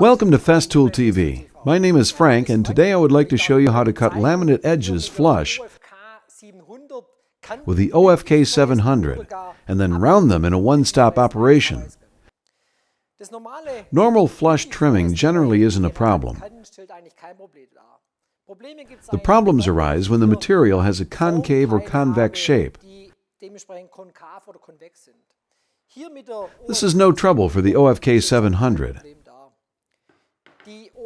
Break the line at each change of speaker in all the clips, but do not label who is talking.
Welcome to Festool TV. My name is Frank, and today I would like to show you how to cut laminate edges flush with the OFK 700 and then round them in a one-stop operation. Normal flush trimming generally isn't a problem. The problems arise when the material has a concave or convex shape. This is no trouble for the OFK 700.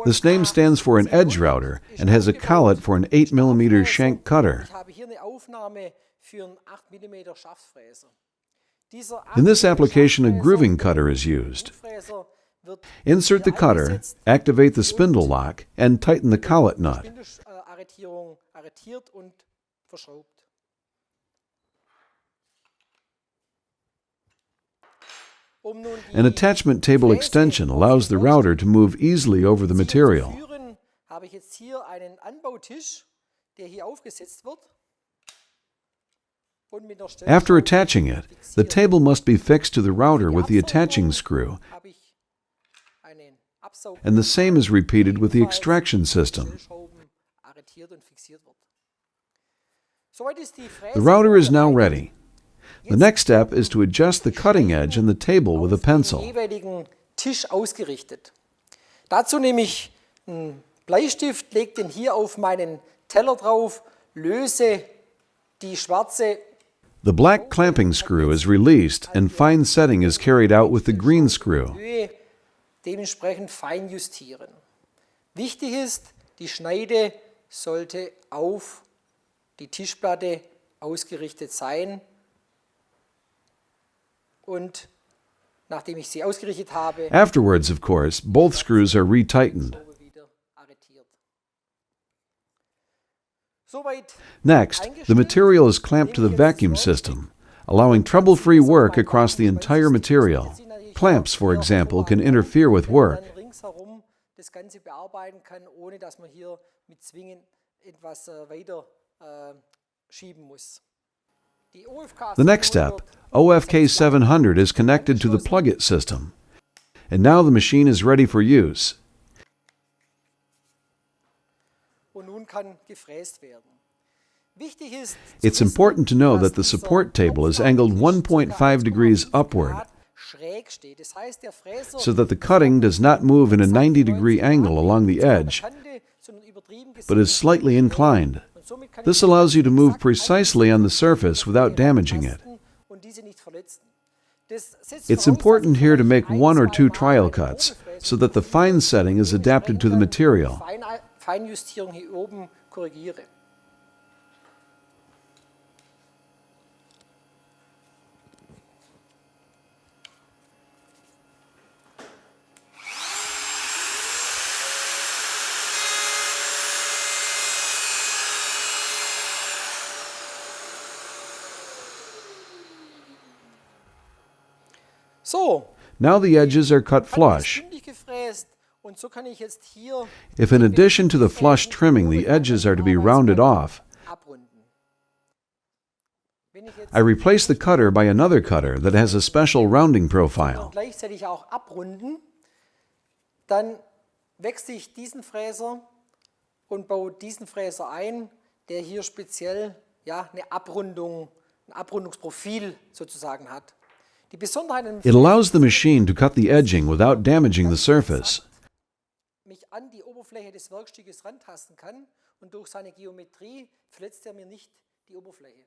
This name stands for an edge router and has a collet for an 8mm shank cutter. In this application, a grooving cutter is used. Insert the cutter, activate the spindle lock, and tighten the collet nut. An attachment table extension allows the router to move easily over the material. After attaching it, the table must be fixed to the router with the attaching screw, and the same is repeated with the extraction system. The router is now ready. The next step is to adjust the cutting edge and the table with a pencil.
Dazu nehme ich einen Bleistift, lege den hier auf meinen Teller drauf, löse die schwarze.
The black clamping screw is released and fine setting is carried out with the green screw.
Dementsprechend fein justieren. Wichtig ist, die Schneide sollte auf die Tischplatte ausgerichtet sein. Und nachdem ich sie ausgerichtet habe,
afterwards, of course, both screws are retightened. Next, the material is clamped to the vacuum system, allowing trouble-free work across the entire material. Clamps, for example, can interfere with work.
Das Ganze bearbeiten kann, ohne dass man hier mit Zwingen etwas weiter schieben muss.
The next step, OFK 700 is connected to the plug-it system. And now the machine is ready for use. It's important to know that the support table is angled 1.5 degrees upward, so that the cutting does not move in a 90-degree angle along the edge, but is slightly inclined. This allows you to move precisely on the surface without damaging it. It's important here to make 1 or 2 trial cuts so that the fine setting is adapted to the material. Now the edges are cut flush. If in addition to the flush trimming the edges are to be rounded off, I replace the cutter by another cutter that has a special rounding profile.
Dann wechsle ich diesen Fräser und baue diesen Fräser ein, der hier speziell ein Abrundungsprofil sozusagen hat.
It allows the machine to cut the edging without damaging the surface.
Mich an die Oberfläche des Werkstückes rantasten kann und durch seine Geometrie verletzt mir nicht die Oberfläche.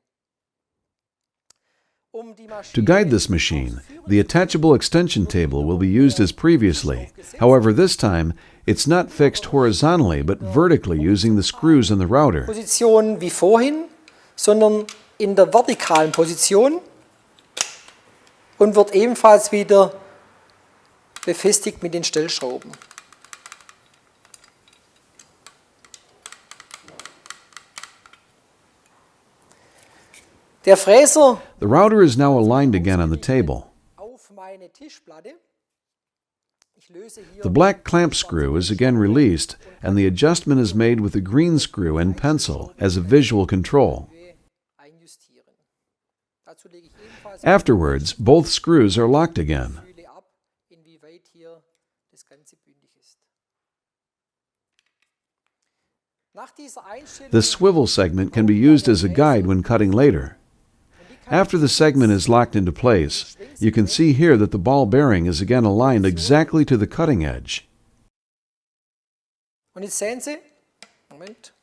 To guide this machine, the attachable extension table will be used as previously. However, this time, it's not fixed horizontally but vertically using the screws in the router.
Position wie vorhin, sondern in der vertikalen Position. Und wird ebenfalls wieder befestigt mit den Stellschrauben. Der Fräser
The router is now aligned again on the table.
auf meine Tischplatte.
The black clamp screw is again released, and the adjustment is made with the green screw and pencil as a visual control. Afterwards, both screws are locked again.
das Ganze bündig ist. Nach dieser Einstellung
The swivel segment can be used as a guide when cutting later. After the segment is locked into place, you can see here that the ball bearing is again aligned exactly to the cutting edge.
Und jetzt sehen Sie, Moment,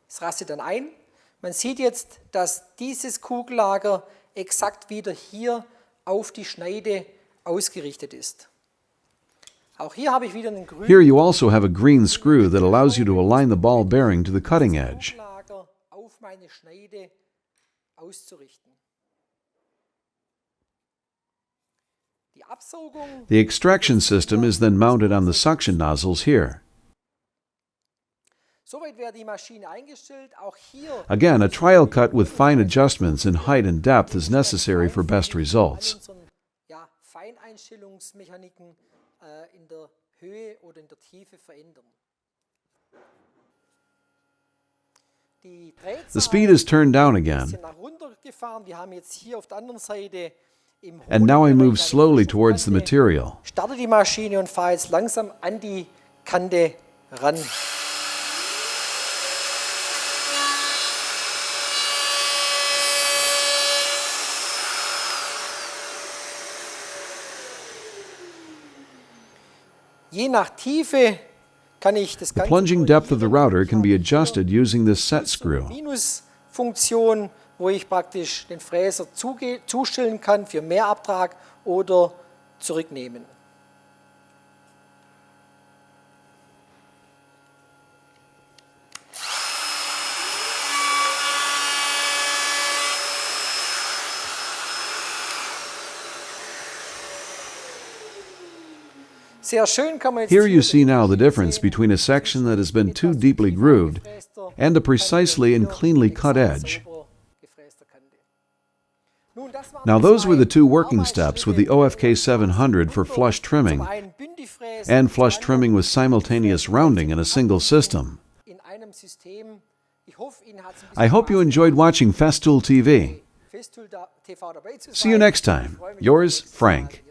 es rastet dann ein. Man sieht jetzt, dass dieses Kugellager exakt wieder hier auf die Schneide ausgerichtet ist. Auch hier habe ich wieder einen grünen
Here you also have a green screw that allows you to align the ball bearing to the cutting edge.
Kugellager auf meine Schneide auszurichten. Die Absaugung
The extraction system is then mounted on the suction nozzles here.
Soweit wäre die Maschine eingestellt. Auch hier
Again, a trial cut with fine adjustments in height and depth is necessary for best results.
ja, Feineinstellungsmechaniken in der Höhe oder in der Tiefe verändern. Die
The speed is turned down again,
nach runtergefahren. Wir haben jetzt hier auf der anderen Seite im
and now I
hohen
move
Bereich
slowly
eine
towards the
Kante.
material.
Starte die Maschine und fahre jetzt langsam an die Kante ran. Je nach Tiefe kann ich das
The
Ganze
plunging depth of the router can be adjusted using this set screw.
Minusfunktion, wo ich praktisch den Fräser zustellen kann für mehr Abtrag oder zurücknehmen. Sehr schön kann man jetzt
Here
hier
you see now the difference
sehen,
between a section that has been too deeply grooved and a precisely and cleanly cut edge. Now those were the two working steps with the OFK 700 for flush trimming and flush trimming with simultaneous rounding in a single system. I hope you enjoyed watching Festool TV. See you next time. Yours, Frank.